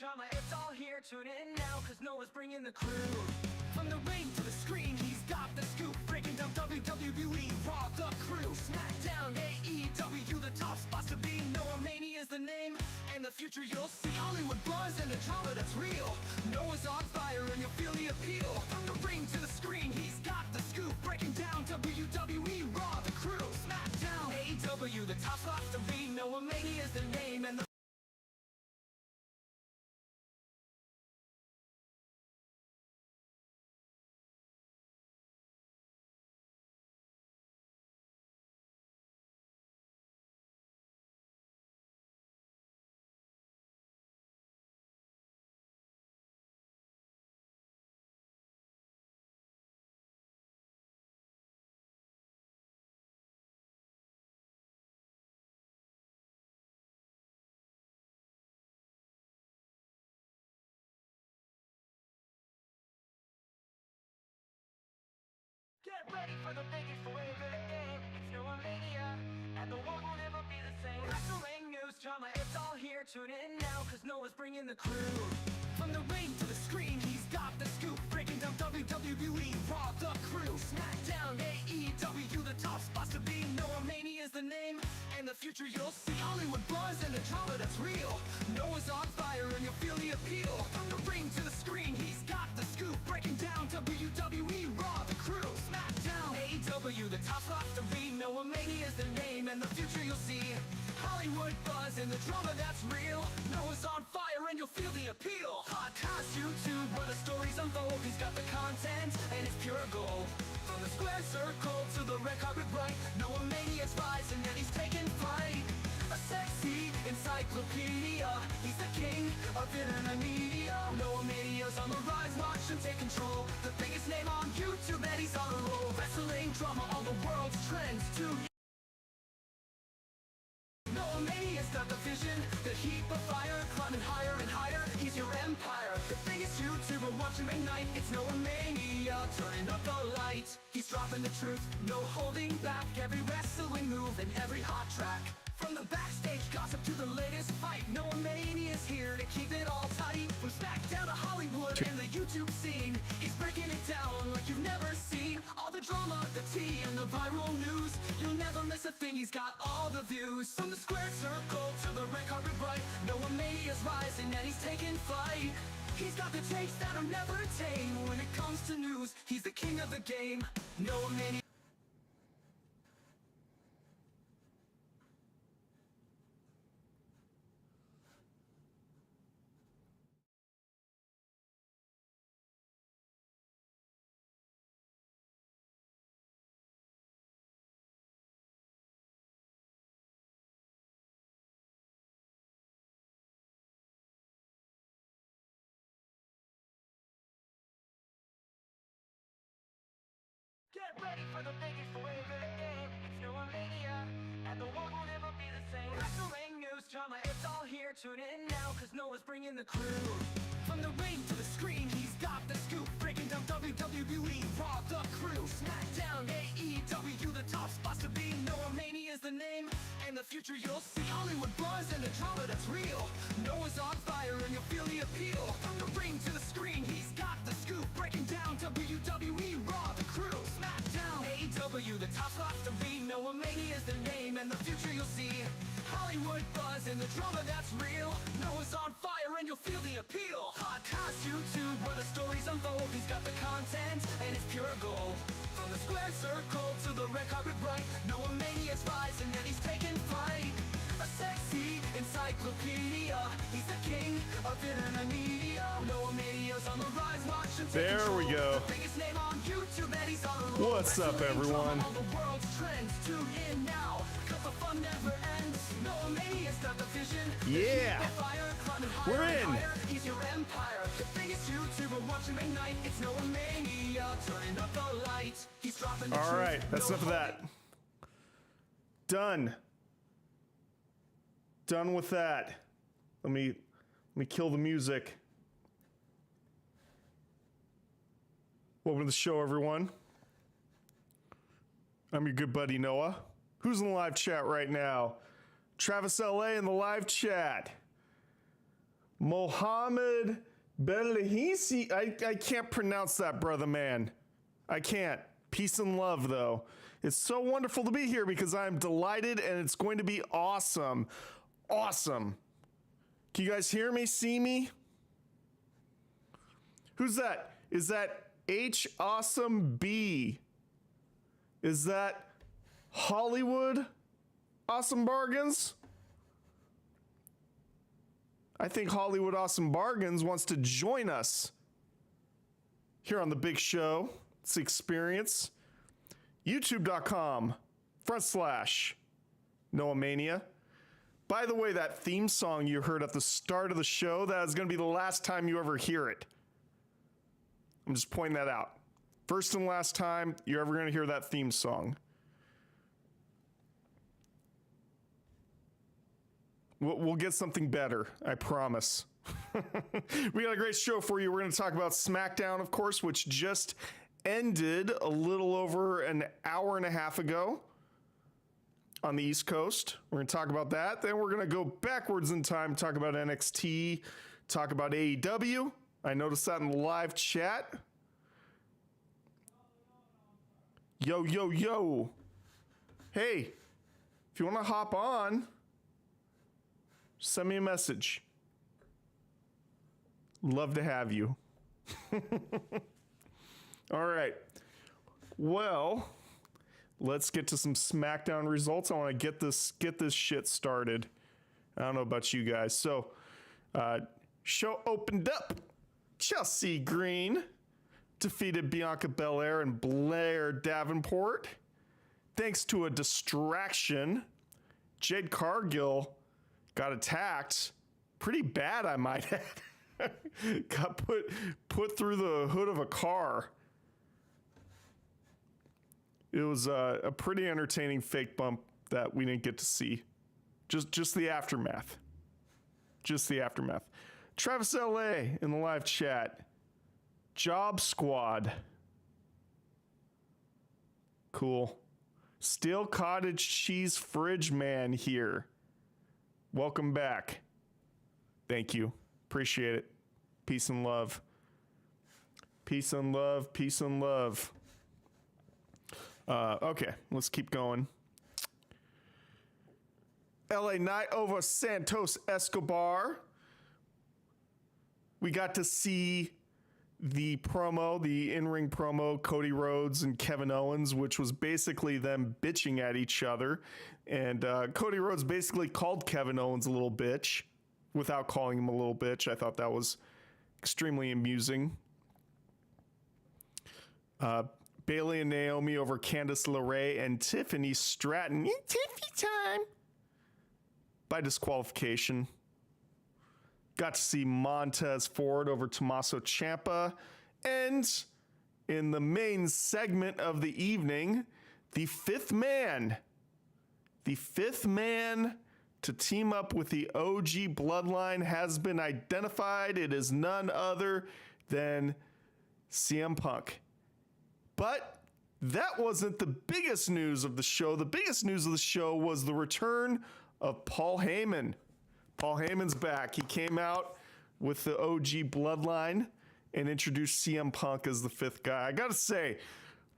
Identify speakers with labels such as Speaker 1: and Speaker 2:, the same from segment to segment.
Speaker 1: drama, it's all here. Tune in now, cause Noah's bringing the crew. From the ring to the screen, he's got the scoop. Breaking down WWE, Raw, the crew. SmackDown, AEW, the top spots to be. NoahMania is the name, and the future you'll see. Hollywood buzz and the drama that's real. Noah's on fire and you'll feel the appeal. From the ring to the screen, he's got the scoop. Breaking down WWE, Raw, the crew. SmackDown, AEW, the top spots to be. NoahMania is the name, and the get ready for the biggest wave of the game. It's NoahMania, and the world will never be the same. Wrestling news, drama, it's all here. Tune in now, cause Noah's bringing the crew. From the ring to the screen, he's got the scoop. Breaking down WWE, Raw, the crew. SmackDown, AEW, the top spots to be. NoahMania is the name, and the future you'll see. Hollywood buzz and the drama that's real. Noah's on fire and you'll feel the appeal. From the ring to the screen, he's got the scoop. Breaking down WWE, Raw, the crew. SmackDown, AEW, the top spots to be. NoahMania is the name, and the future you'll see. Hollywood buzz and the drama that's real. Noah's on fire and you'll feel the appeal. Podcast, YouTube, where the stories unfold. He's got the content and it's pure gold. From the square circle to the red carpet bright, NoahMania's rising and he's taking flight. A sexy encyclopedia, he's the king of internet media. NoahMania's on the rise, watch him take control. The biggest name on YouTube and he's on a roll. Wrestling drama, all the world's trends too. NoahMania's got the vision, the heat of fire, climbing higher and higher. He's your empire, the biggest YouTuber, watch him ignite. It's NoahMania, turning up the light. He's dropping the truth, no holding back. Every wrestling move and every hot track. From the backstage gossip to the latest fight, NoahMania's here to keep it all tight. From SmackDown to Hollywood and the YouTube scene, he's breaking it down like you've never seen. All the drama, the tea, and the viral news, you'll never miss a thing, he's got all the views. From the square circle to the red carpet bright, NoahMania's rising and he's taking flight. He's got the takes that are never tame. When it comes to news, he's the king of the game. NoahMania. Get ready for the biggest wave of the game. It's NoahMania, and the world will never be the same. Wrestling news, drama, it's all here. Tune in now, cause Noah's bringing the crew. From the ring to the screen, he's got the scoop. Breaking down WWE, Raw, the crew. SmackDown, AEW, the top spots to be. NoahMania is the name, and the future you'll see. Hollywood buzz and the drama that's real. Noah's on fire and you'll feel the appeal. From the ring to the screen, he's got the scoop. Breaking down WWE, Raw, the crew. SmackDown, AEW, the top spots to be. NoahMania is the name, and the future you'll see. Hollywood buzz and the drama that's real. Noah's on fire and you'll feel the appeal. Podcast, YouTube, where the stories unfold. He's got the content and it's pure gold. From the square circle to the red carpet bright, NoahMania's rising and he's taking flight. A sexy encyclopedia, he's the king of internet media. NoahMania's on the rise, watch him take
Speaker 2: There
Speaker 1: control.
Speaker 2: we go.
Speaker 1: The biggest name on YouTube and he's on a roll.
Speaker 2: What's up, everyone?
Speaker 1: All the world's trends, tune in now, cause the fun never ends. NoahMania's got the vision.
Speaker 2: Yeah. We're in.
Speaker 1: He's your empire, the biggest YouTuber, watch him ignite. It's NoahMania, turning up the light. He's dropping the truth.
Speaker 2: All right, that's enough of that. Done. Done with that. Let me kill the music. Welcome to the show, everyone. I'm your good buddy Noah. Who's in the live chat right now? Travis LA in the live chat. Mohammed Belahisi. I can't pronounce that, brother man. I can't. Peace and love, though. It's so wonderful to be here because I'm delighted and it's going to be awesome. Awesome. Can you guys hear me, see me? Who's that? Is that H Awesome B? Is that Hollywood Awesome Bargains? I think Hollywood Awesome Bargains wants to join us here on the big show. It's the experience. YouTube.com/NoahMania. By the way, that theme song you heard at the start of the show, that is going to be the last time you ever hear it. I'm just pointing that out. First and last time you're ever going to hear that theme song. We'll get something better, I promise. We got a great show for you. We're going to talk about SmackDown, of course, which just ended a little over an hour and a half ago on the East Coast. We're going to talk about that. Then we're going to go backwards in time, talk about NXT, talk about AEW. I noticed that in the live chat. Yo, yo, yo. Hey, if you want to hop on, send me a message. Love to have you. All right. Well, let's get to some SmackDown results. I want to get this shit started. I don't know about you guys. So, show opened up. Chelsea Green defeated Bianca Belair and Blair Davenport. Thanks to a distraction, Jade Cargill got attacked pretty bad, I might add. Got put through the hood of a car. It was a pretty entertaining fake bump that we didn't get to see. Just the aftermath. Just the aftermath. Travis LA in the live chat. Job Squad. Cool. Steel Cottage Cheese Fridge Man here. Welcome back. Thank you. Appreciate it. Peace and love. Peace and love. Peace and love. Okay, let's keep going. LA Knight over Santos Escobar. We got to see the promo, the in-ring promo, Cody Rhodes and Kevin Owens, which was basically them bitching at each other. And Cody Rhodes basically called Kevin Owens a little bitch without calling him a little bitch. I thought that was extremely amusing. Bayley and Naomi over Candice LeRae and Tiffany Stratton. Tiffy time. By disqualification. Got to see Montez Ford over Tommaso Ciampa. And in the main segment of the evening, the fifth man to team up with the OG Bloodline has been identified. It is none other than CM Punk. But that wasn't the biggest news of the show. The biggest news of the show was the return of Paul Heyman. Paul Heyman's back. He came out with the OG Bloodline and introduced CM Punk as the fifth guy. I gotta say,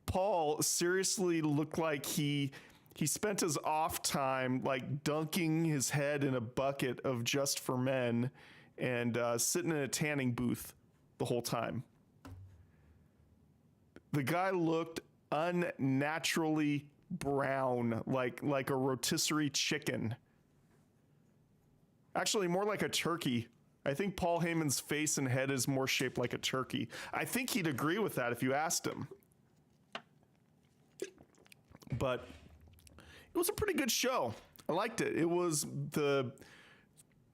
Speaker 2: Paul seriously looked like he spent his off time like dunking his head in a bucket of Just for Men and sitting in a tanning booth the whole time. The guy looked unnaturally brown, like a rotisserie chicken. Actually, more like a turkey. I think Paul Heyman's face and head is more shaped like a turkey. I think he'd agree with that if you asked him. But it was a pretty good show. I liked it. It was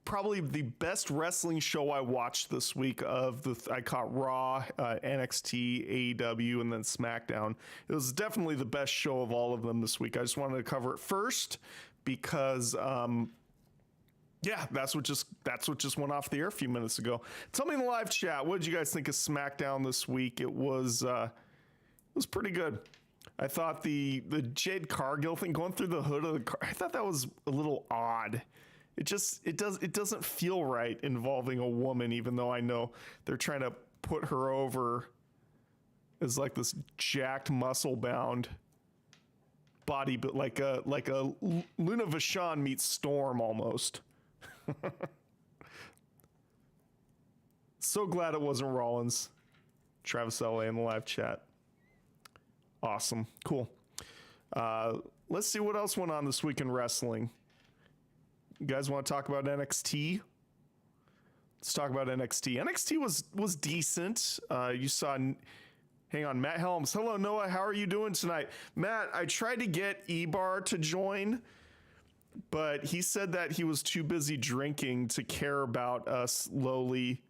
Speaker 2: probably the best wrestling show I watched this week I caught Raw, NXT, AEW, and then SmackDown. It was definitely the best show of all of them this week. I just wanted to cover it first because, that's what just went off the air a few minutes ago. Tell me in the live chat, what did you guys think of SmackDown this week? It was pretty good. I thought the Jade Cargill thing going through the hood of the car, I thought that was a little odd. It doesn't feel right involving a woman, even though I know they're trying to put her over as like this jacked, muscle bound body, but like a Luna Vachon meets Storm almost. So glad it wasn't Rollins. Travis LA in the live chat. Awesome. Cool. Let's see what else went on this week in wrestling. You guys want to talk about NXT? Let's talk about NXT. NXT was decent. You saw, hang on, Matt Helms. Hello, Noah. How are you doing tonight? Matt, I tried to get Ebar to join, but he said that he was too busy drinking to care about us lowly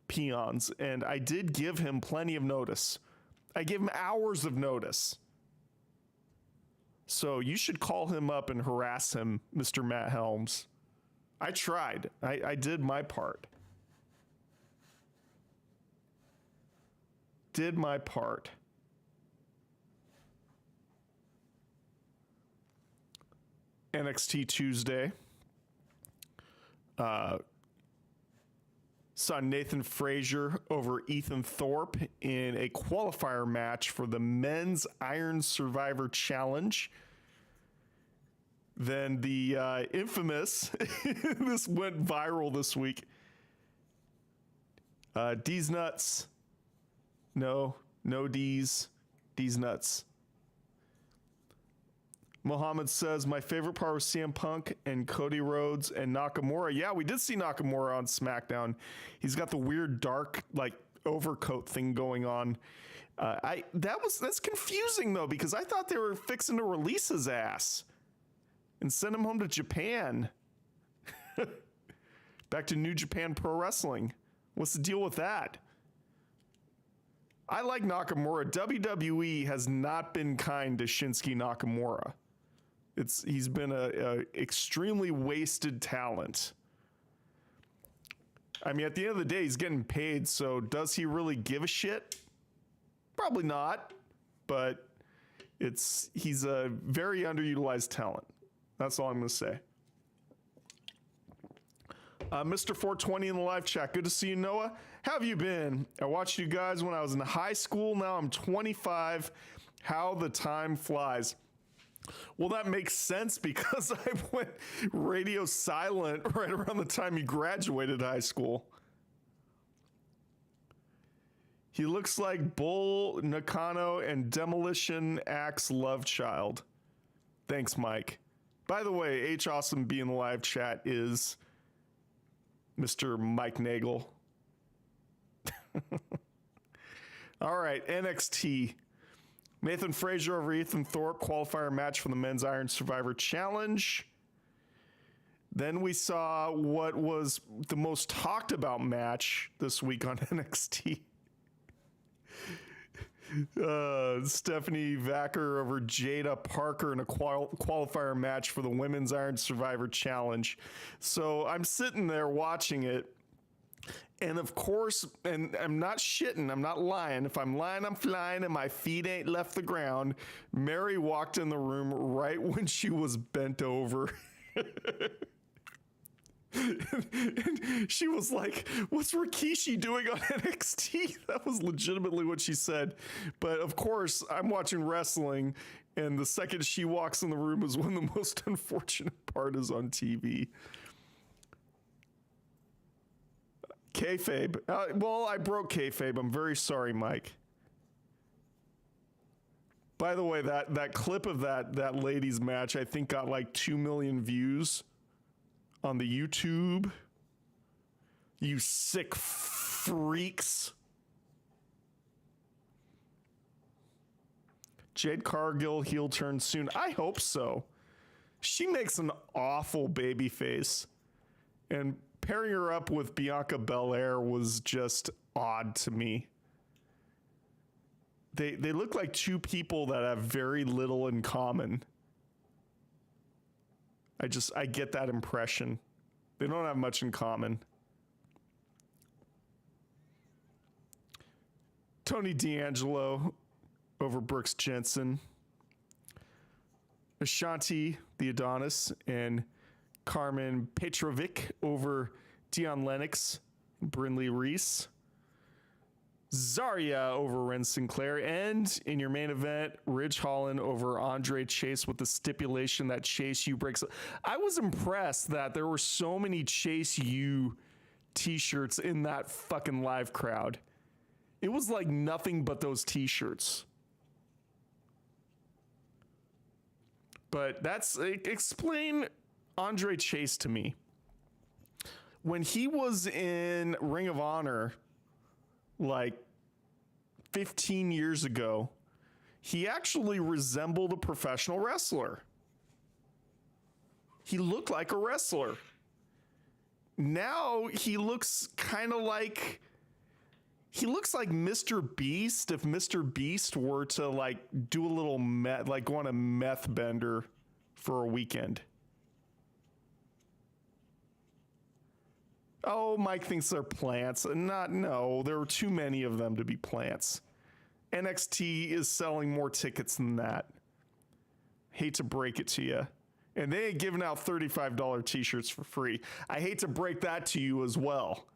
Speaker 2: peons. And I did give him plenty of notice. I gave him hours of notice. So you should call him up and harass him, Mr. Matt Helms. I tried. I did my part. Did my part. NXT Tuesday. Saw Nathan Frazier over Ethan Thorpe in a qualifier match for the Men's Iron Survivor Challenge. Then the infamous, this went viral this week. D's nuts. No D's. D's nuts. Mohammed says, my favorite part was CM Punk and Cody Rhodes and Nakamura. Yeah, we did see Nakamura on SmackDown. He's got the weird dark like overcoat thing going on. That's confusing though, because I thought they were fixing to release his ass and send him home to Japan. Back to New Japan Pro Wrestling. What's the deal with that? I like Nakamura. WWE has not been kind to Shinsuke Nakamura. He's been a extremely wasted talent. I mean, at the end of the day, he's getting paid, so does he really give a shit? Probably not, but he's a very underutilized talent. That's all I'm going to say. Mr. 420 in the live chat. Good to see you, Noah. How have you been? I watched you guys when I was in high school. Now I'm 25. How the time flies. Well, that makes sense because I went radio silent right around the time you graduated high school. He looks like Bull Nakano and Demolition Axe love child. Thanks, Mike. By the way, H Awesome B in the live chat is Mr. Mike Nagel. All right, NXT. Nathan Frazier over Ethan Thorpe, qualifier match for the Men's Iron Survivor Challenge. Then we saw what was the most talked about match this week on NXT. Stephanie Vacker over Jada Parker in a qualifier match for the Women's Iron Survivor Challenge. So I'm sitting there watching it. And of course, and I'm not shitting, I'm not lying. If I'm lying, I'm flying, and my feet ain't left the ground. Mary walked in the room right when she was bent over. And she was like, what's Rikishi doing on NXT? That was legitimately what she said. But of course, I'm watching wrestling, and the second she walks in the room is when the most unfortunate part is on TV. Kayfabe. Well, I broke kayfabe. I'm very sorry, Mike. By the way, that clip of that ladies match, I think got like 2 million views on the YouTube. You sick freaks. Jade Cargill heel turn soon. I hope so. She makes an awful baby face. And pairing her up with Bianca Belair was just odd to me. They look like two people that have very little in common. I get that impression. They don't have much in common. Tony D'Angelo over Brooks Jensen. Ashanti, the Adonis, and Carmen Petrovic over Dion Lennox, Brindley Reese. Zarya over Ren Sinclair. And in your main event, Ridge Holland over Andre Chase with the stipulation that Chase U breaks. I was impressed that there were so many Chase U t-shirts in that fucking live crowd. It was like nothing but those t-shirts. But explain Andre Chase to me. When he was in Ring of Honor, like 15 years ago, he actually resembled a professional wrestler. He looked like a wrestler. Now he looks kind of like, he looks like Mr. Beast if Mr. Beast were to like do a little go on a meth bender for a weekend. Oh, Mike thinks they're plants. No, there are too many of them to be plants. NXT is selling more tickets than that. Hate to break it to you. And they ain't giving out $35 t-shirts for free. I hate to break that to you as well.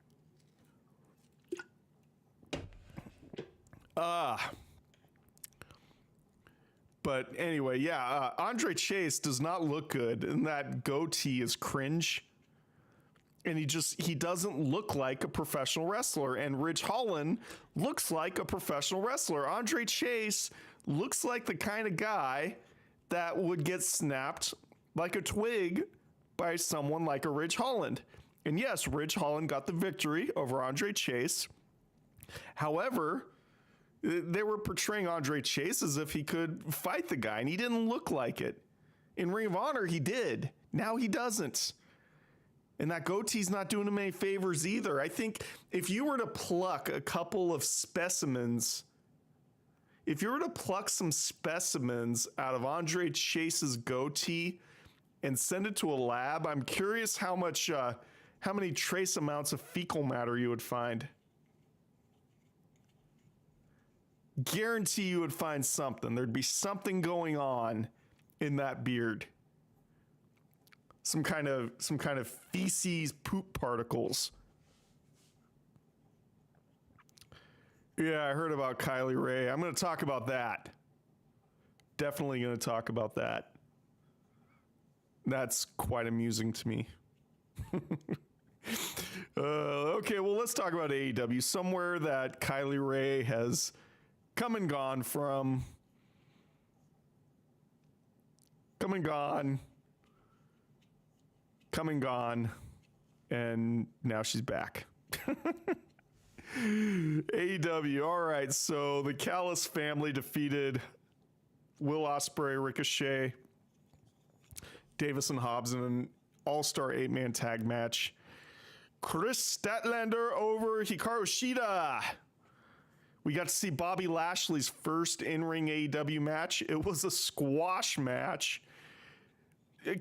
Speaker 2: But anyway, yeah, Andre Chase does not look good, and that goatee is cringe. And he doesn't look like a professional wrestler. And Ridge Holland looks like a professional wrestler. Andre Chase looks like the kind of guy that would get snapped like a twig by someone like a Ridge Holland. And yes, Ridge Holland got the victory over Andre Chase. However, they were portraying Andre Chase as if he could fight the guy, and he didn't look like it. In Ring of Honor, he did. Now he doesn't. And that goatee's not doing him any favors either. I think if you were to pluck a couple of specimens, if you were to pluck some specimens out of Andre Chase's goatee and send it to a lab, I'm curious how many trace amounts of fecal matter you would find. Guarantee you would find something. There'd be something going on in that beard. Some kind of feces poop particles. Yeah, I heard about Kylie Ray. I'm going to talk about that. Definitely going to talk about that. That's quite amusing to me. Okay, well, let's talk about AEW. Somewhere that Kylie Ray has come and gone from. Come and gone, and now she's back. AEW, all right, so the Callis family defeated Will Ospreay, Ricochet, Davis and Hobbs in an all-star 8-man tag match. Chris Statlander over Hikaru Shida. We got to see Bobby Lashley's first in-ring AEW match. It was a squash match.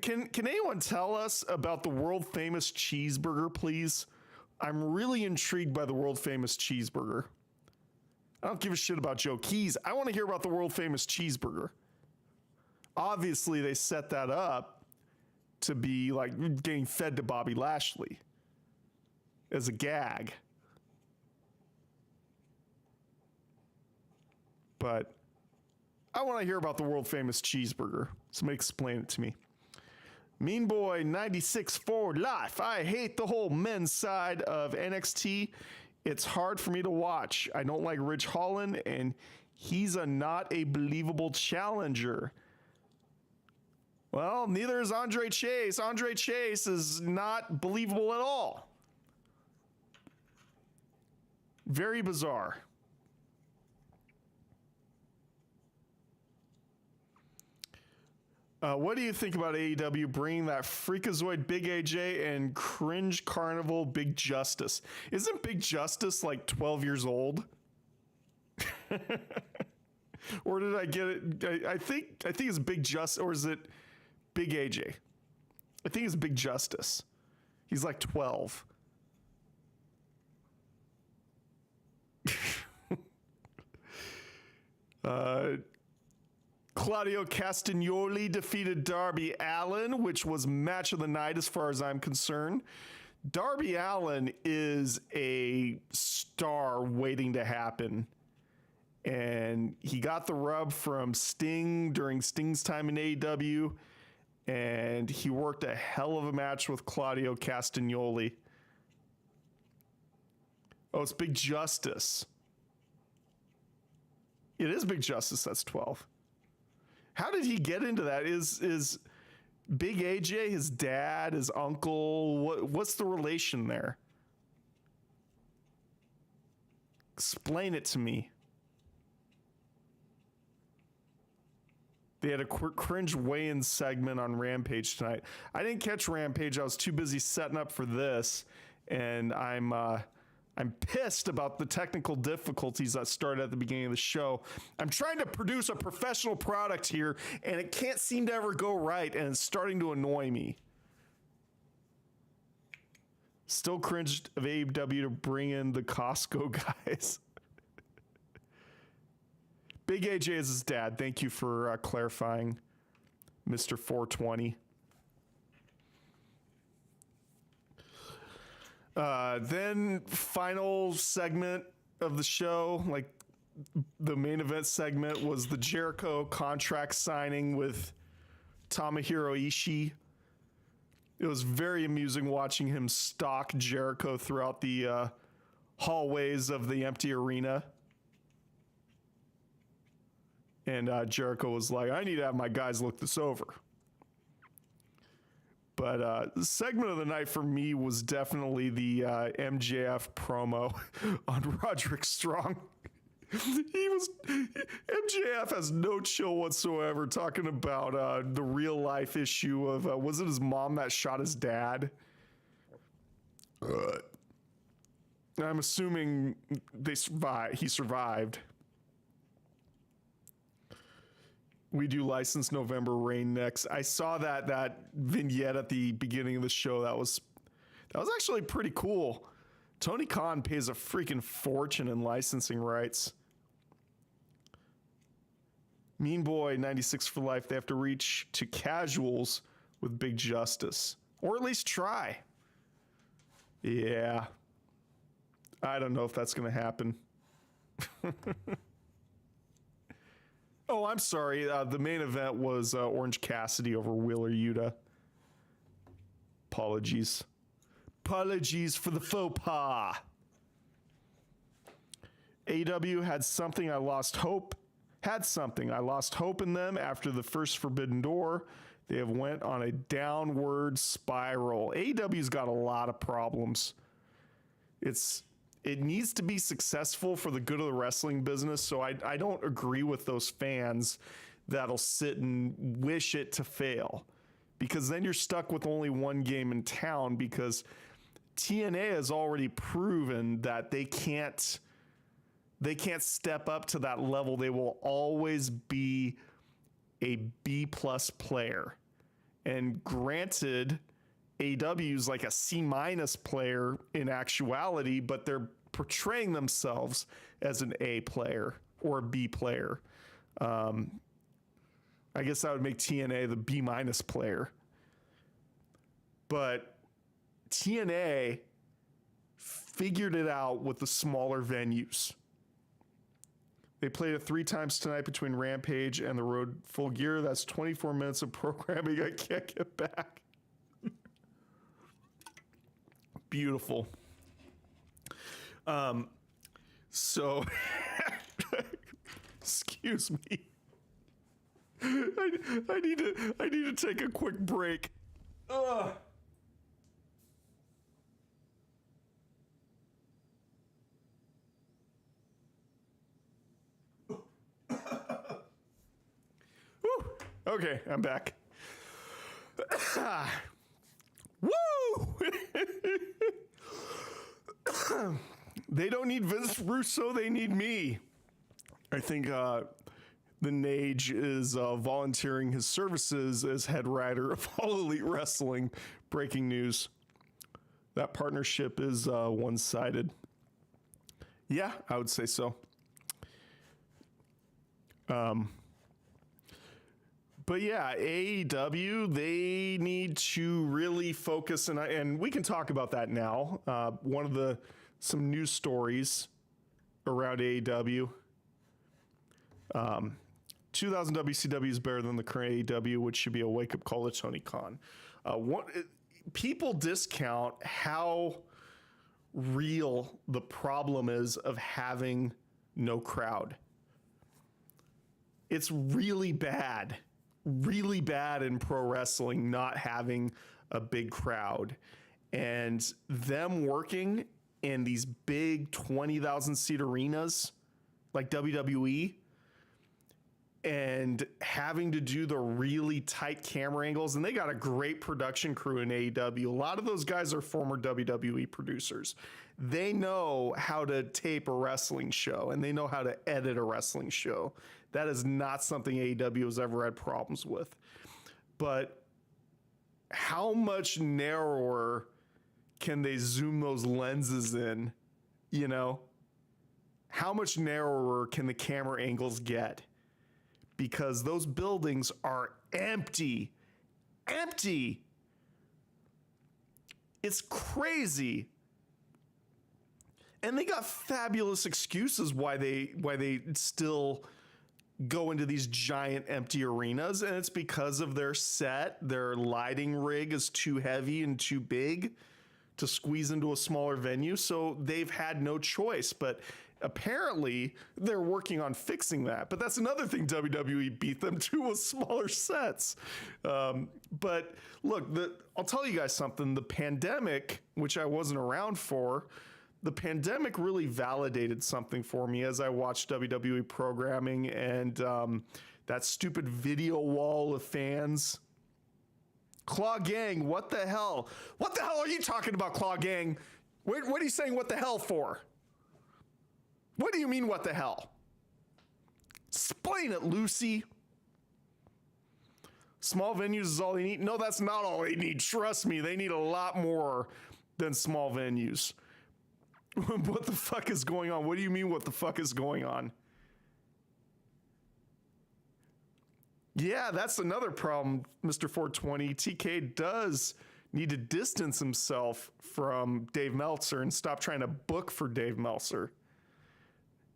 Speaker 2: Can anyone tell us about the world-famous cheeseburger, please? I'm really intrigued by the world-famous cheeseburger. I don't give a shit about Joe Keys. I want to hear about the world-famous cheeseburger. Obviously, they set that up to be like getting fed to Bobby Lashley as a gag. But I want to hear about the world-famous cheeseburger. Somebody explain it to me. Mean Boy 96 for life. I hate the whole men's side of NXT. It's hard for me to watch. I don't like Ridge Holland, and he's not a believable challenger. Well, neither is Andre Chase. Andre Chase is not believable at all. Very bizarre. What do you think about AEW bringing that Freakazoid Big AJ and Cringe Carnival Big Justice? Isn't Big Justice like 12 years old? Or did I get it? I think it's Big Justice, or is it Big AJ? I think it's Big Justice. He's like 12. Claudio Castagnoli defeated Darby Allin, which was match of the night as far as I'm concerned. Darby Allin is a star waiting to happen. And he got the rub from Sting during Sting's time in AEW. And he worked a hell of a match with Claudio Castagnoli. Oh, it's Big Justice. It is Big Justice. That's 12. How did he get into that? Is Big AJ his dad, his uncle? What's the relation there? Explain it to me. They had a cringe weigh-in segment on Rampage tonight. I didn't catch Rampage. I was too busy setting up for this, and I'm pissed about the technical difficulties that started at the beginning of the show. I'm trying to produce a professional product here, and it can't seem to ever go right, and it's starting to annoy me. Still cringed of AEW to bring in the Costco guys. Big AJ is his dad. Thank you for clarifying, Mr. 420. Then final segment of the show, like the main event segment, was the Jericho contract signing with Tomohiro Ishii. It was very amusing watching him stalk Jericho throughout the hallways of the empty arena. And Jericho was like, I need to have my guys look this over. But the segment of the night for me was definitely the MJF promo on Roderick Strong. MJF has no chill whatsoever, talking about the real life issue of, was it his mom that shot his dad? I'm assuming he survived. We do license November Rain next. I saw that vignette at the beginning of the show. That was actually pretty cool. Tony Khan pays a freaking fortune in licensing rights. Mean Boy 96 for life. They have to reach to casuals with Big Justice, or at least try. Yeah, I don't know if that's gonna happen. Oh, I'm sorry. The main event was Orange Cassidy over Wheeler Yuta. Apologies. Apologies for the faux pas. AEW had something I lost hope. Had something I lost hope in them after the first Forbidden Door. They have went on a downward spiral. AEW's got a lot of problems. It needs to be successful for the good of the wrestling business, so I don't agree with those fans that'll sit and wish it to fail, because then you're stuck with only one game in town, because TNA has already proven that they can't step up to that level. They will always be a B+ player. And granted, AEW's like a C- player in actuality, but they're portraying themselves as an A player or a B player. I guess that would make TNA the B- player. But TNA figured it out with the smaller venues. They played it 3 times tonight between Rampage and the Road Full Gear. That's 24 minutes of programming I can't get back. Beautiful. So, excuse me. I need to take a quick break. Ugh. Woo. Okay, I'm back. Woo! They don't need Vince Russo, they need me. I think the Nage is volunteering his services as head writer of All Elite Wrestling. Breaking news. That partnership is one-sided. Yeah, I would say so. But yeah, AEW, they need to really focus, and we can talk about that now. One of some news stories around AEW. 2000 WCW is better than the current AEW, which should be a wake-up call to Tony Khan. People discount how real the problem is of having no crowd. It's really bad in pro wrestling not having a big crowd. And them working in these big 20,000 seat arenas like WWE and having to do the really tight camera angles. And they got a great production crew in AEW. A lot of those guys are former WWE producers. They know how to tape a wrestling show and they know how to edit a wrestling show. That is not something AEW has ever had problems with. But how much narrower can they zoom those lenses in? You know, how much narrower can the camera angles get? Because those buildings are empty. It's crazy. And they got fabulous excuses why they still go into these giant empty arenas, and it's because of their set. Their lighting rig is too heavy and too big to squeeze into a smaller venue, so they've had no choice. But apparently they're working on fixing that. But that's another thing WWE beat them to, was smaller sets. But look, I'll tell you guys something. The pandemic, which I wasn't around for, the pandemic really validated something for me as I watched WWE programming, and that stupid video wall of fans. Claw Gang, what the hell? What the hell are you talking about, Claw Gang? What are you saying what the hell for? What do you mean what the hell? Explain it, Lucy. Small venues is all they need. No, that's not all they need. Trust me, they need a lot more than small venues. What the fuck is going on? What do you mean what the fuck is going on? Yeah, that's another problem, Mr. 420. TK does need to distance himself from Dave Meltzer and stop trying to book for Dave Meltzer.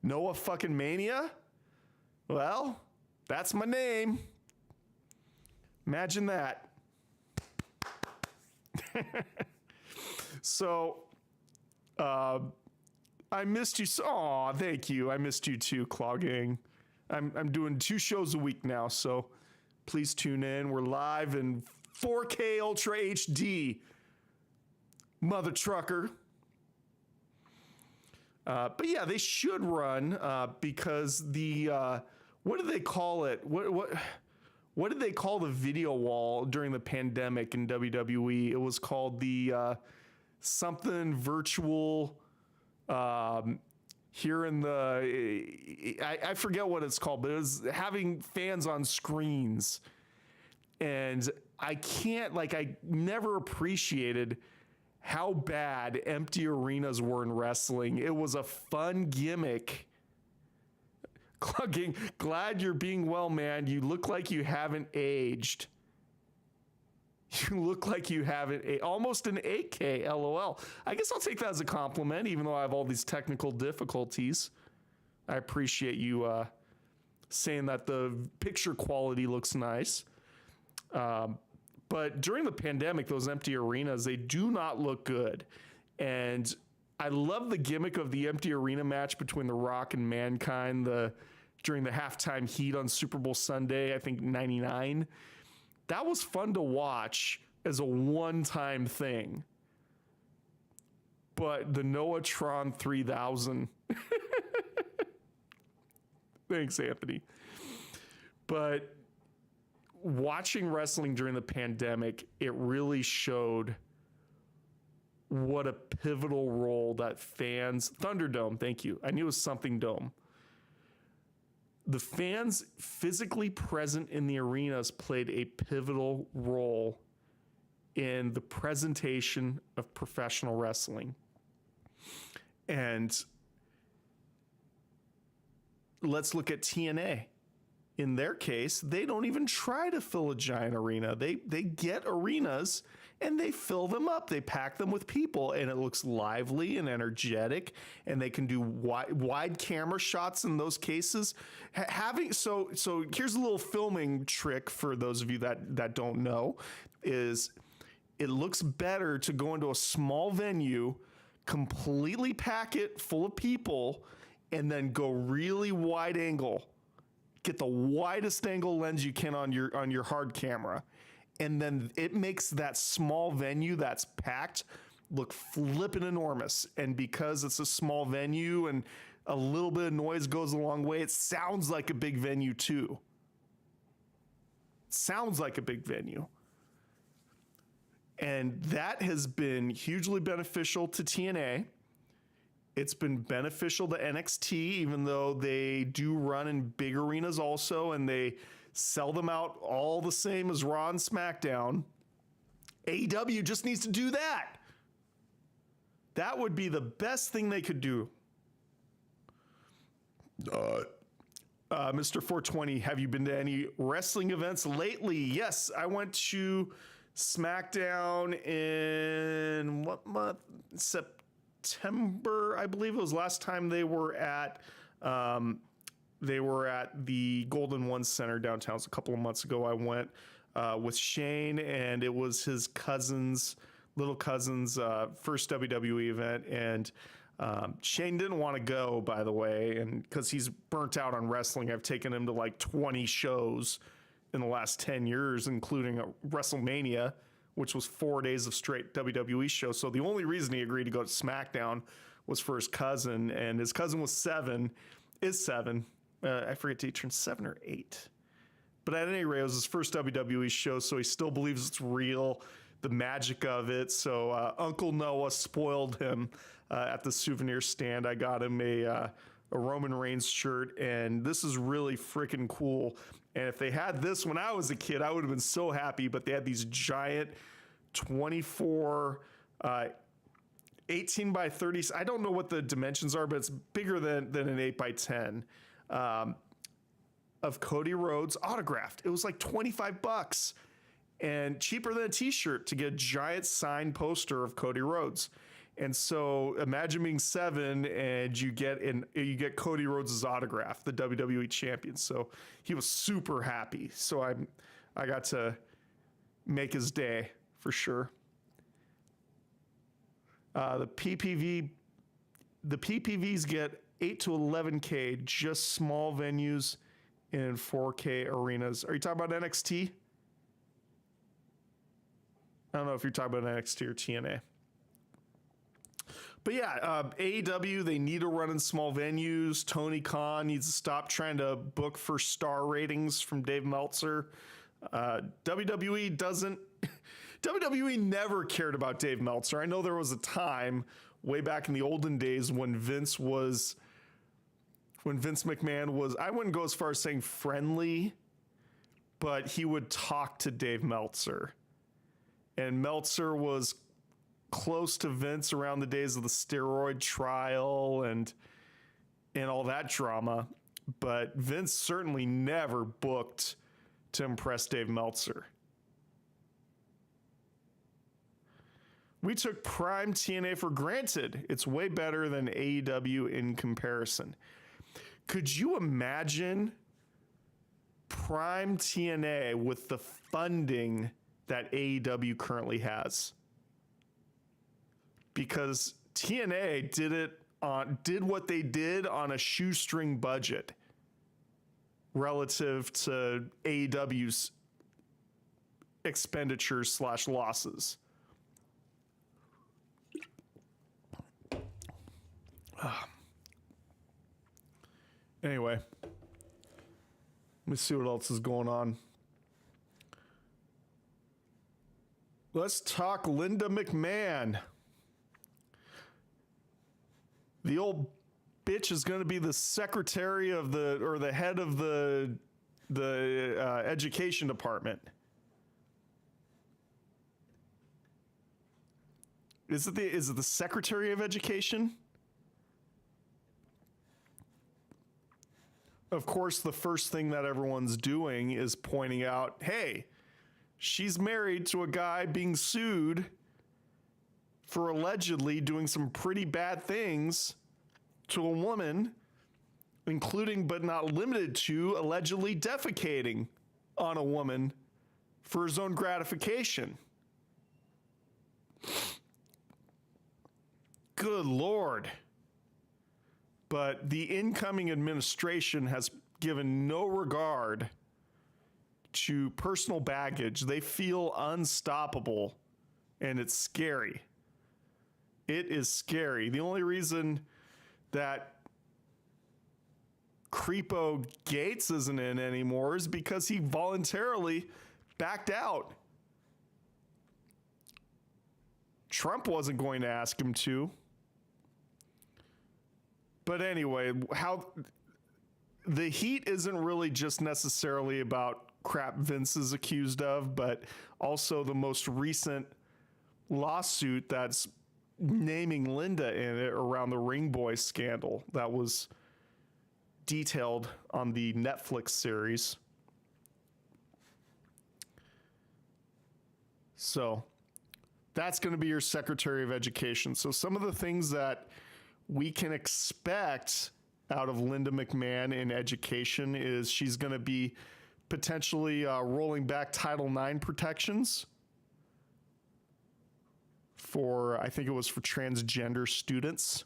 Speaker 2: Noah fucking Mania? Well, that's my name. Imagine that. So, I missed you. Aw, thank you. I missed you too, Claw Gang. I'm doing 2 shows a week now, so please tune in. We're live in 4K Ultra HD. Mother trucker. But yeah, they should run because the what do they call it? What did they call the video wall during the pandemic in WWE? It was called the something virtual. Here in I forget what it's called, but it was having fans on screens. And I never appreciated how bad empty arenas were in wrestling. It was a fun gimmick. Clugging, glad you're being well, man. You look like you haven't aged. You look like you haven't almost an 8K, LOL. I guess I'll take that as a compliment, even though I have all these technical difficulties. I appreciate you saying that the picture quality looks nice. But during the pandemic, those empty arenas, they do not look good. And I love the gimmick of the empty arena match between The Rock and Mankind during the halftime heat on Super Bowl Sunday, I think 99. That was fun to watch as a one-time thing. But the Noahtron 3000. Thanks, Anthony. But watching wrestling during the pandemic, it really showed what a pivotal role that fans... Thunderdome, thank you. I knew it was something dome. The fans physically present in the arenas played a pivotal role in the presentation of professional wrestling. And let's look at TNA. in their case, they don't even try to fill a giant arena. They get arenas and they fill them up. They pack them with people, and it looks lively and energetic. And they can do wide camera shots in those cases. So here's a little filming trick for those of you that don't know: is it looks better to go into a small venue, completely pack it full of people, and then go really wide angle. Get the widest angle lens you can on your hard camera. And then it makes that small venue that's packed look flippin' enormous. And because it's a small venue and a little bit of noise goes a long way, it sounds like a big venue too. Sounds like a big venue. And that has been hugely beneficial to TNA. It's been beneficial to NXT, even though they do run in big arenas also, and they sell them out all the same as Raw and SmackDown. AEW just needs to do that. That would be the best thing they could do. Mr. 420, have you been to any wrestling events lately? Yes, I went to SmackDown in what month? September, I believe it was last time they were at the Golden One Center downtown. It was a couple of months ago. I went with Shane, and it was his little cousin's first WWE event. And Shane didn't want to go, by the way, and because he's burnt out on wrestling. I've taken him to like 20 shows in the last 10 years, including a WrestleMania, which was 4 days of straight WWE shows. So the only reason he agreed to go to SmackDown was for his cousin, and his cousin was seven. I forget, he turned 7 or 8. But at any rate, it was his first WWE show, so he still believes it's real, the magic of it. So Uncle Noah spoiled him at the souvenir stand. I got him a Roman Reigns shirt, and this is really freaking cool. And if they had this when I was a kid, I would have been so happy. But they had these giant 24, 18 by 30. I don't know what the dimensions are, but it's bigger than an 8 by 10 of Cody Rhodes autographed. It was like $25 and cheaper than a t-shirt to get a giant signed poster of Cody Rhodes. And so imagine being 7 and you get Cody Rhodes' autograph, the WWE champion. So he was super happy. So I got to make his day for sure. The PPVs get 8 to 11K, just small venues in 4K arenas. Are you talking about NXT? I don't know if you're talking about NXT or TNA. But yeah, AEW, they need to run in small venues. Tony Khan needs to stop trying to book for star ratings from Dave Meltzer. WWE doesn't. WWE never cared about Dave Meltzer. I know there was a time way back in the olden days when Vince McMahon was, I wouldn't go as far as saying friendly, but he would talk to Dave Meltzer. And Meltzer was close to Vince around the days of the steroid trial and all that drama. But Vince certainly never booked to impress Dave Meltzer. We took Prime TNA for granted. It's way better than AEW in comparison. Could you imagine Prime TNA with the funding that AEW currently has? Because TNA did what they did on a shoestring budget relative to AEW's expenditures / losses. Anyway, let me see what else is going on. Let's talk Linda McMahon. The old bitch is going to be the secretary of the head of the education department. Is it the Secretary of Education? of course, the first thing that everyone's doing is pointing out, hey, she's married to a guy being sued for allegedly doing some pretty bad things to a woman, including but not limited to allegedly defecating on a woman for his own gratification. Good Lord. But the incoming administration has given no regard to personal baggage. They feel unstoppable, and it's scary. It is scary. The only reason that Creepo Gates isn't in anymore is because he voluntarily backed out. Trump wasn't going to ask him to. But anyway, how the heat isn't really just necessarily about crap Vince is accused of, but also the most recent lawsuit that's naming Linda in it around the Ring Boy scandal that was detailed on the Netflix series. So that's going to be your Secretary of Education. So some of the things that we can expect out of Linda McMahon in education is she's going to be potentially rolling back Title IX protections for, I think it was for transgender students.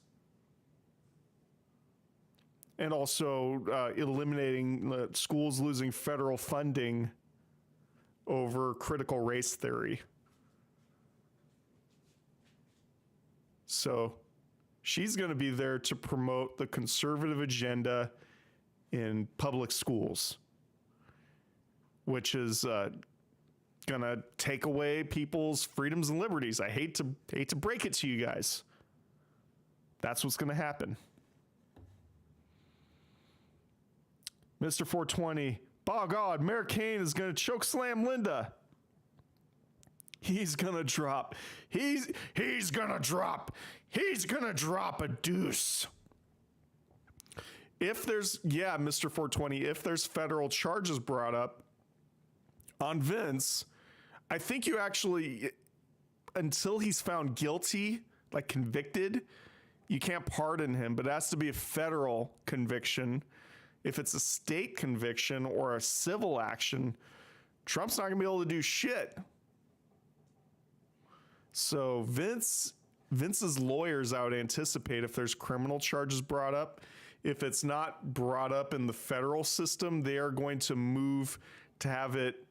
Speaker 2: And also eliminating schools losing federal funding over critical race theory. So she's going to be there to promote the conservative agenda in public schools, which is going to take away people's freedoms and liberties. I hate to break it to you guys. That's what's going to happen. Mr. 420, by God, Mayor Kane is going to choke slam Linda. He's going to drop. He's going to drop. He's going to drop a deuce. If there's, yeah, Mr. 420, if there's federal charges brought up on Vince, I think you actually, until he's found guilty, like convicted, you can't pardon him, but it has to be a federal conviction. If it's a state conviction or a civil action, Trump's not going to be able to do shit. So Vince's lawyers, I would anticipate, if there's criminal charges brought up, if it's not brought up in the federal system, they are going to move to have it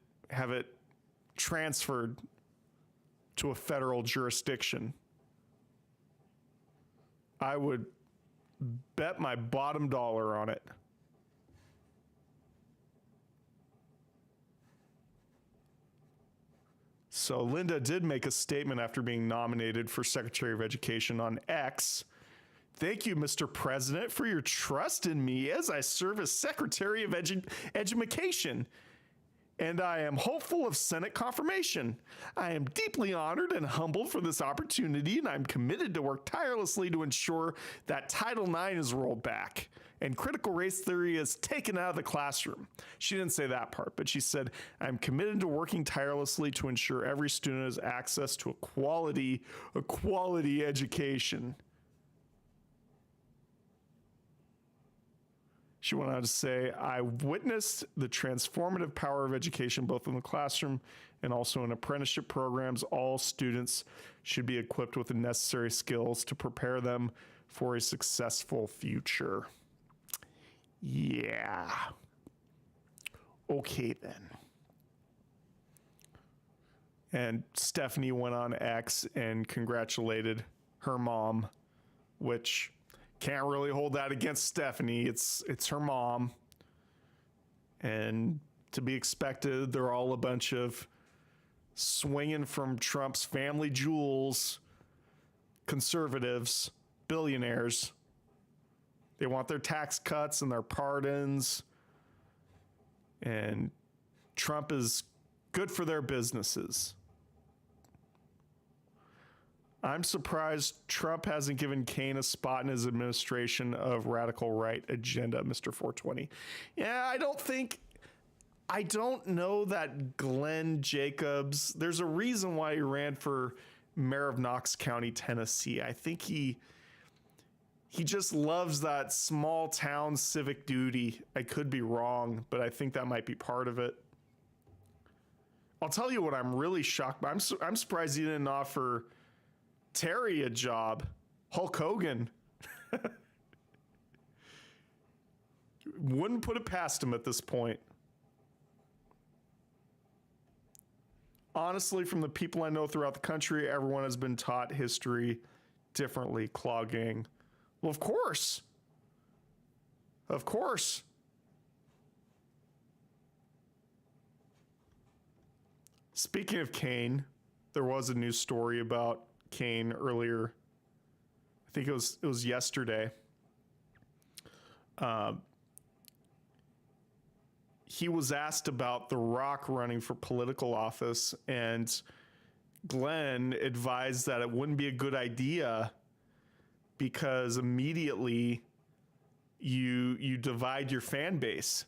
Speaker 2: transferred to a federal jurisdiction. I would bet my bottom dollar on it. So Linda did make a statement after being nominated for Secretary of Education on X. Thank you, Mr. President, for your trust in me as I serve as Secretary of Education. And I am hopeful of Senate confirmation. I am deeply honored and humbled for this opportunity, and I'm committed to work tirelessly to ensure that Title IX is rolled back and critical race theory is taken out of the classroom. She didn't say that part, but she said, I'm committed to working tirelessly to ensure every student has access to a quality education. She went on to say, I witnessed the transformative power of education, both in the classroom and also in apprenticeship programs. All students should be equipped with the necessary skills to prepare them for a successful future. Yeah. Okay, then. And Stephanie went on X and congratulated her mom, which can't really hold that against Stephanie. It's her mom. And to be expected, they're all a bunch of swinging from Trump's family jewels, conservatives, billionaires. They want their tax cuts and their pardons. And Trump is good for their businesses. I'm surprised Trump hasn't given Kane a spot in his administration of radical right agenda, Mr. 420. Yeah, I don't know that Glenn Jacobs, there's a reason why he ran for mayor of Knox County, Tennessee. I think he just loves that small town civic duty. I could be wrong, but I think that might be part of it. I'll tell you what I'm really shocked by. I'm surprised he didn't offer Terry a job. Hulk Hogan. Wouldn't put it past him at this point. Honestly, from the people I know throughout the country, everyone has been taught history differently. Claw Gang. Well, of course. Of course. Speaking of Kane, there was a news story about Kane earlier. I think it was yesterday. He was asked about The Rock running for political office, and Glenn advised that it wouldn't be a good idea because immediately you divide your fan base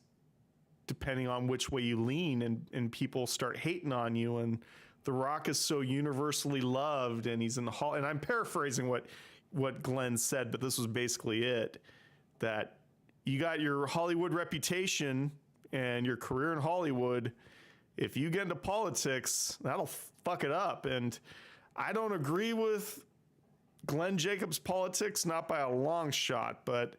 Speaker 2: depending on which way you lean, and people start hating on you. And The Rock is so universally loved, and he's in the hall. And I'm paraphrasing what Glenn said, but this was basically it, that you got your Hollywood reputation and your career in Hollywood. If you get into politics, that'll fuck it up. And I don't agree with Glenn Jacobs' politics, not by a long shot, but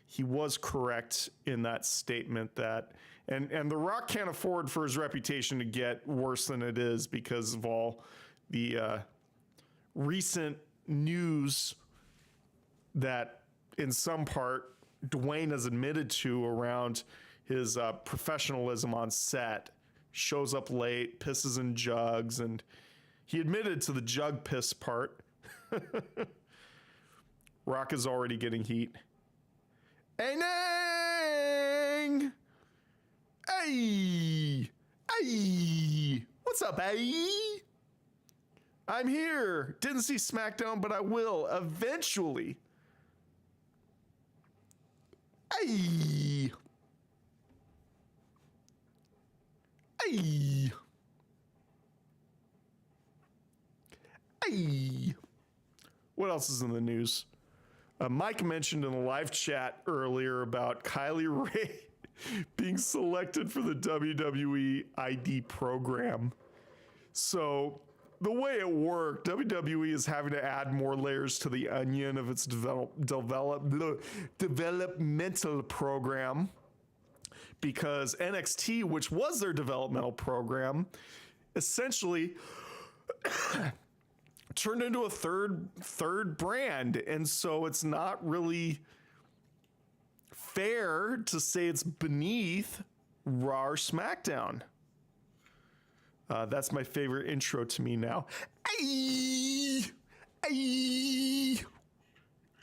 Speaker 2: he was correct in that statement that, and The Rock can't afford for his reputation to get worse than it is because of all the recent news that in some part Dwayne has admitted to around his professionalism on set. Shows up late, pisses in jugs, and he admitted to the jug piss part. Rock is already getting heat. Hey, Nang! Hey! Hey! What's up, hey? I'm here. Didn't see SmackDown, but I will eventually. Hey! Hey! Hey! What else is in the news? Mike mentioned in the live chat earlier about Kylie Ray being selected for the WWE ID program. So the way it worked, WWE is having to add more layers to the onion of its developmental program, because NXT, which was their developmental program, essentially turned into a third brand. And so it's not really fair to say it's beneath Raw or SmackDown. That's my favorite intro to me now. Ay! Ay!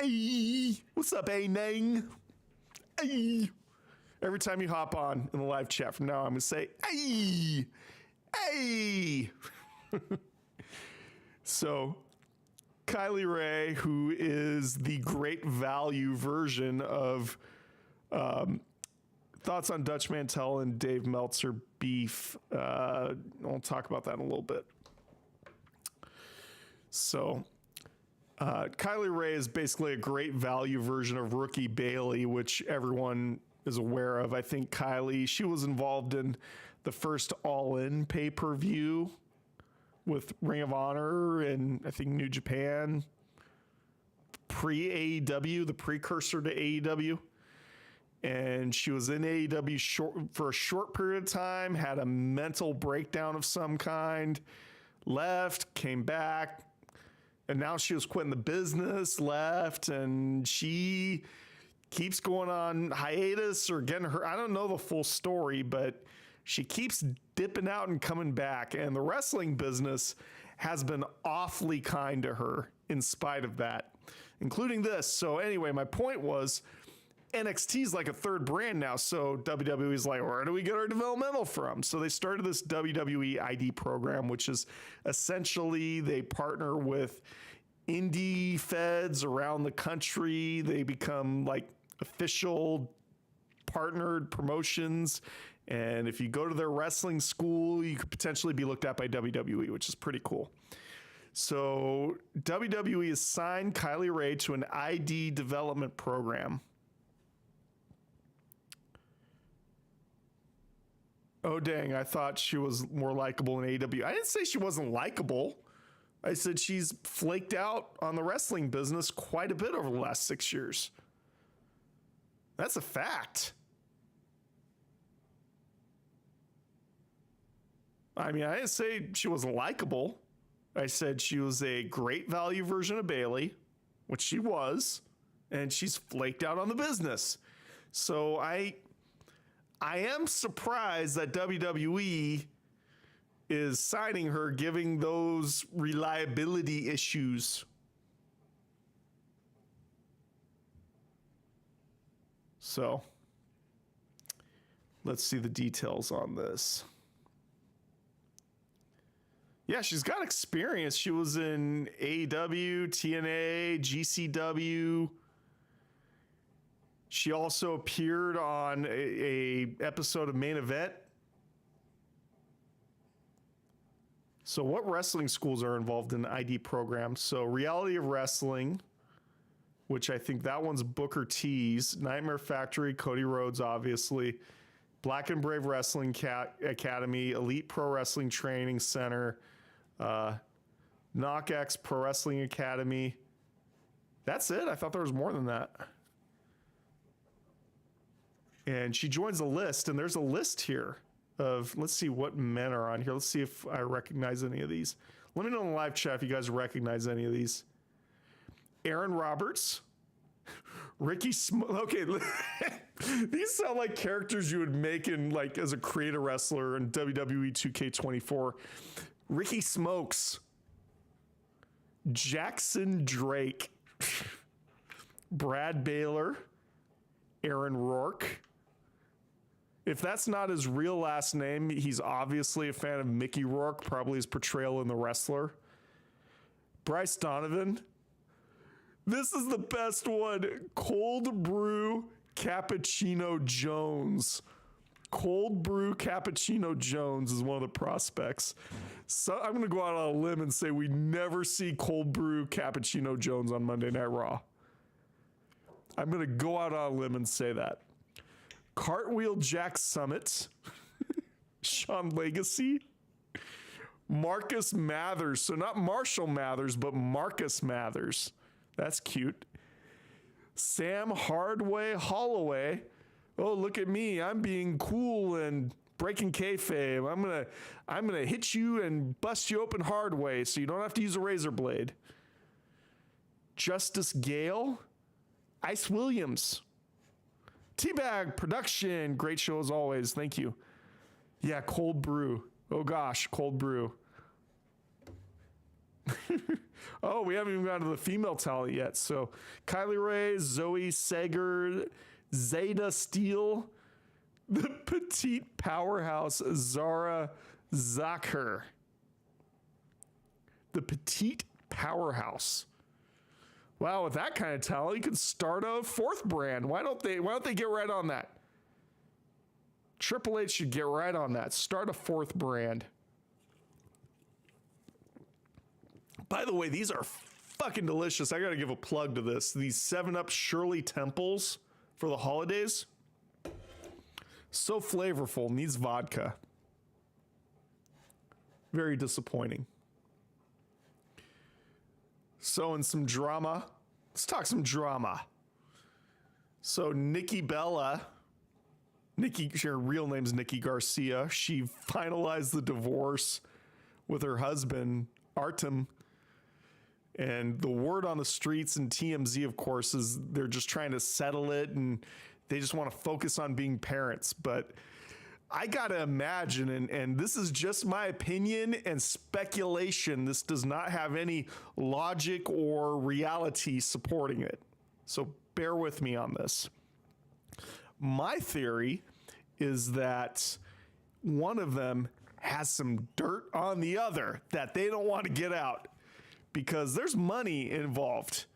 Speaker 2: Ay! What's up, A-Nang? Ay! Every time you hop on in the live chat from now, I'm going to say, ay! Ay! So, Kylie Ray, who is the great value version of thoughts on Dutch Mantel and Dave Meltzer beef. I'll talk about that in a little bit. So, Kylie Ray is basically a great value version of Rookie Bailey, which everyone is aware of. I think Kylie, she was involved in the first All In pay-per-view with Ring of Honor and I think New Japan, pre-AEW, the precursor to AEW. And she was in AEW for a short period of time, had a mental breakdown of some kind, left, came back, and now she was quitting the business, left, and she keeps going on hiatus or getting her. I don't know the full story, but she keeps dipping out and coming back. And the wrestling business has been awfully kind to her in spite of that, including this. So anyway, my point was NXT is like a third brand now. So WWE is like, where do we get our developmental from? So they started this WWE ID program, which is essentially they partner with indie feds around the country. They become like official partnered promotions. And if you go to their wrestling school, you could potentially be looked at by WWE, which is pretty cool. So WWE has signed Kylie Rae to an ID development program. Oh, dang. I thought she was more likable in AEW. I didn't say she wasn't likable. I said she's flaked out on the wrestling business quite a bit over the last 6 years. That's a fact. I mean, I didn't say she wasn't likable. I said she was a great value version of Bayley, which she was, and she's flaked out on the business. So I am surprised that WWE is signing her, giving those reliability issues. So let's see the details on this. Yeah, she's got experience. She was in AEW, TNA, GCW. She also appeared on a episode of Main Event. So what wrestling schools are involved in the ID program? So Reality of Wrestling, which I think that one's Booker T's, Nightmare Factory, Cody Rhodes, obviously, Black and Brave Wrestling Academy, Elite Pro Wrestling Training Center, KnockX Pro Wrestling Academy. That's it. I thought there was more than that. And she joins a list, and there's a list here of, let's see what men are on here. Let's see if I recognize any of these. Let me know in the live chat if you guys recognize any of these. Aaron Roberts, Ricky okay, these sound like characters you would make in like as a creator wrestler in WWE 2K24. Ricky Smokes, Jackson Drake, Brad Baylor, Aaron Rourke. If that's not his real last name, he's obviously a fan of Mickey Rourke, probably his portrayal in The Wrestler. Bryce Donovan. This is the best one. Cold Brew Cappuccino Jones. Cold Brew Cappuccino Jones is one of the prospects. So I'm going to go out on a limb and say we never see Cold Brew Cappuccino Jones on Monday Night Raw. I'm going to go out on a limb and say that. Cartwheel Jack Summit. Sean Legacy. Marcus Mathers. So not Marshall Mathers, but Marcus Mathers. That's cute. Sam Hardway Holloway. Oh, look at me. I'm being cool and breaking kayfabe. I'm gonna hit you and bust you open hard way so you don't have to use a razor blade. Justice Gale. Ice Williams. Teabag Production. Great show as always. Thank you. Yeah, Cold Brew. Oh gosh, Cold Brew. Oh, we haven't even gotten to the female talent yet. So Kylie Rae, Zoe Sager, Zeta Steele, the petite powerhouse Zara Zakher. The petite powerhouse. Wow, with that kind of talent, you could start a fourth brand. Why don't they get right on that? Triple H should get right on that. Start a fourth brand. By the way, these are fucking delicious. I got to give a plug to this. These 7-Up Shirley Temples for the holidays. So flavorful. Needs vodka. Very disappointing. So in some drama, let's talk some drama. So Nikki Bella, her real name's Nikki Garcia. She finalized the divorce with her husband, Artem. And the word on the streets and TMZ, of course, is they're just trying to settle it and they just want to focus on being parents. But I got to imagine, and this is just my opinion and speculation, this does not have any logic or reality supporting it. So bear with me on this. My theory is that one of them has some dirt on the other that they don't want to get out. because there's money involved.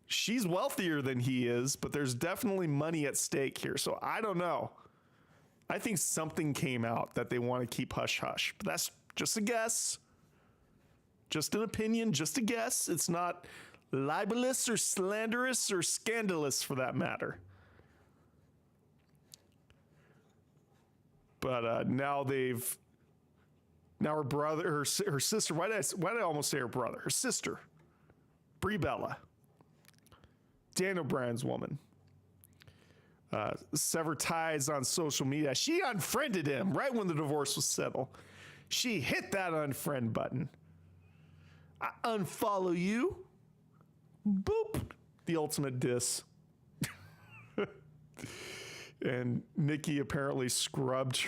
Speaker 2: She's wealthier than he is, but there's definitely money at stake here. So I don't know. I think something came out that they want to keep hush hush, but that's just a guess. Just an opinion, just a guess. It's not libelous or slanderous or scandalous for that matter. But now her brother, her sister, why did I almost say her brother? Her sister, Brie Bella, Daniel Bryan's woman, severed ties on social media. She unfriended him right when the divorce was settled. She hit that unfriend button. I unfollow you. Boop. The ultimate diss. And Nikki apparently scrubbed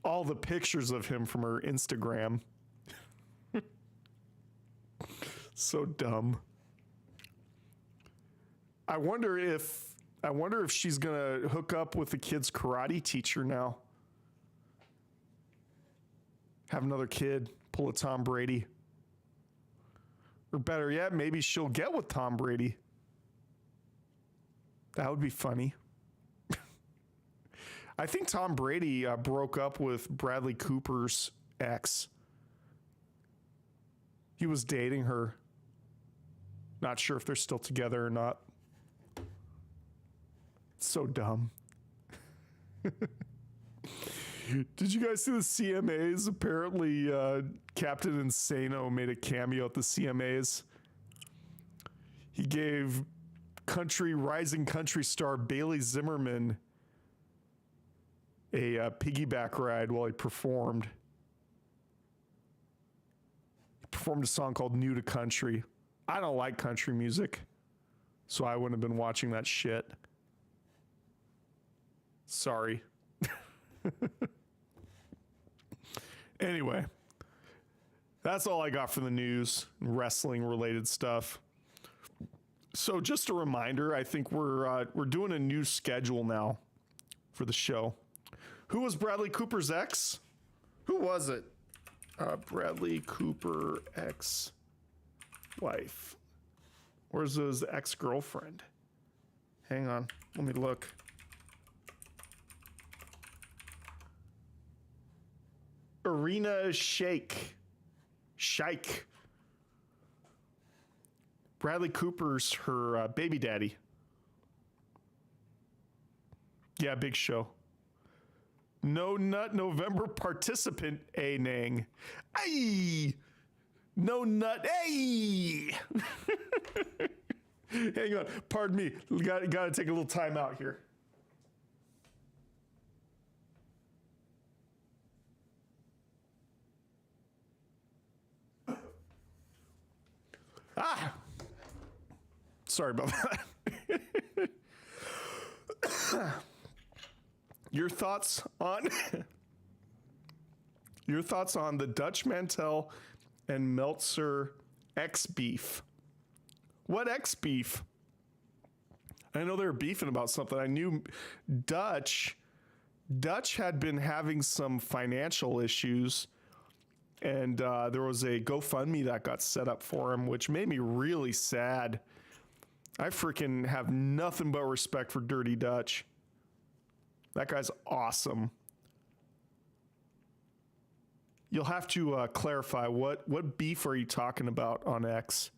Speaker 2: all the pictures of him from her Instagram. So dumb. I wonder if she's gonna hook up with the kid's karate teacher now. Have another kid, pull a Tom Brady. Or better yet, maybe she'll get with Tom Brady. That would be funny. I think Tom Brady broke up with Bradley Cooper's ex. He was dating her. Not sure if they're still together or not. So dumb. Did you guys see the CMAs? Apparently, Captain Insano made a cameo at the CMAs. He gave rising country star Bailey Zimmerman a piggyback ride while he performed. He performed a song called New to Country. I don't like country music, so I wouldn't have been watching that shit. Sorry. Anyway, that's all I got for the news, wrestling related stuff. So just a reminder, I think we're doing a new schedule now for the show. Who was Bradley Cooper's ex? Who was it? Bradley Cooper ex-wife. Where's his ex-girlfriend? Hang on, let me look. Irina Shayk. Bradley Cooper's her baby daddy. Yeah, big show. No Nut November participant, A Nang. Ay! No Nut, ay! Hang on, pardon me. Got to take a little time out here. Sorry about that. Your thoughts on the Dutch Mantel and Meltzer X beef? What X beef? I know they were beefing about something. I knew Dutch had been having some financial issues, and there was a GoFundMe that got set up for him, which made me really sad. I freaking have nothing but respect for Dirty Dutch. That guy's awesome. You'll have to clarify what beef are you talking about on X?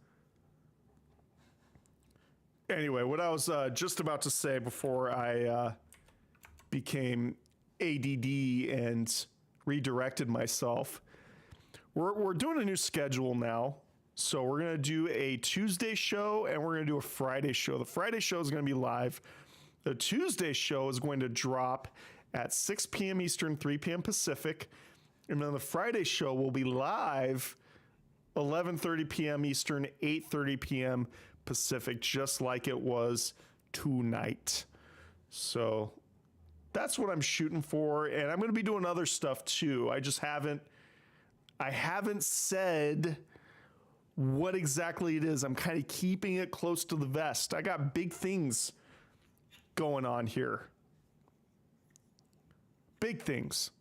Speaker 2: Anyway, what I was just about to say before I became ADD and redirected myself, we're doing a new schedule now. So we're going to do a Tuesday show and we're going to do a Friday show. The Friday show is going to be live. The Tuesday show is going to drop at 6 p.m. Eastern, 3 p.m. Pacific. And then the Friday show will be live 11:30 p.m. Eastern, 8:30 p.m. Pacific, just like it was tonight. So that's what I'm shooting for. And I'm going to be doing other stuff too. I haven't said what exactly it is. I'm kind of keeping it close to the vest. I got big things going on here. Big things.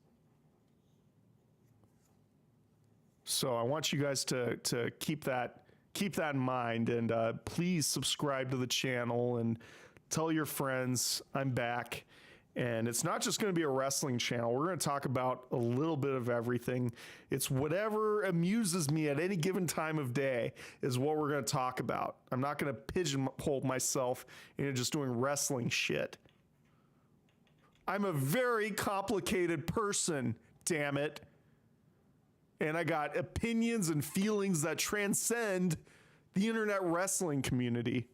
Speaker 2: So I want you guys to keep that in mind, and please subscribe to the channel and tell your friends I'm back. And it's not just going to be a wrestling channel. We're going to talk about a little bit of everything. It's whatever amuses me at any given time of day is what we're going to talk about. I'm not going to pigeonhole myself into just doing wrestling shit. I'm a very complicated person, damn it. And I got opinions and feelings that transcend the internet wrestling community.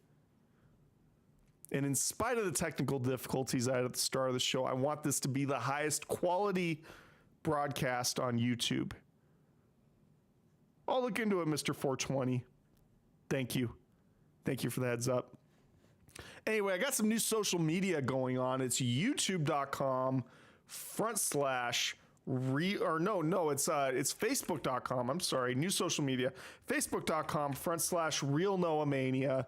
Speaker 2: And in spite of the technical difficulties I had at the start of the show, I want this to be the highest quality broadcast on YouTube. I'll look into it, Mr. 420. Thank you. Thank you for the heads up. Anyway, I got some new social media going on. It's youtube.com/ it's facebook.com. I'm sorry. New social media. Facebook.com/ Real NoahMania.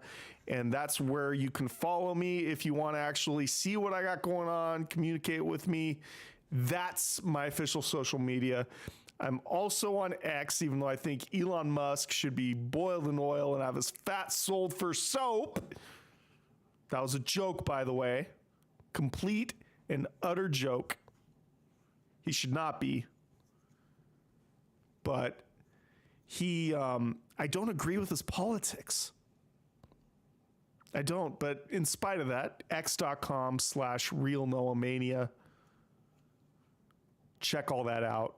Speaker 2: And that's where you can follow me if you want to actually see what I got going on, communicate with me. That's my official social media. I'm also on X, even though I think Elon Musk should be boiled in oil and have his fat sold for soap. That was a joke, by the way. Complete and utter joke. He should not be. But I don't agree with his politics. I don't, but in spite of that, x.com/ Real NoahMania. Check all that out.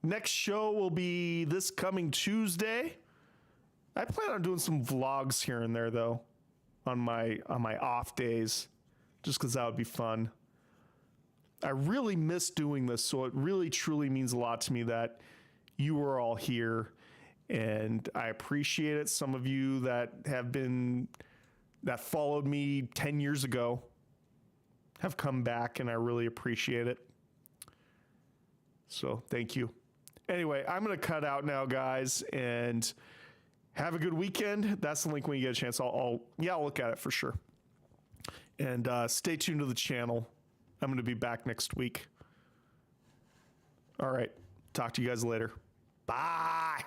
Speaker 2: Next show will be this coming Tuesday. I plan on doing some vlogs here and there, though, on my off days, just because that would be fun. I really miss doing this, so it really truly means a lot to me that you are all here, and I appreciate it. Some of you that followed me 10 years ago have come back, and I really appreciate it. So thank you. Anyway, I'm going to cut out now, guys, and have a good weekend. That's the link when you get a chance. I'll look at it for sure. And stay tuned to the channel. I'm going to be back next week. All right. Talk to you guys later. Bye.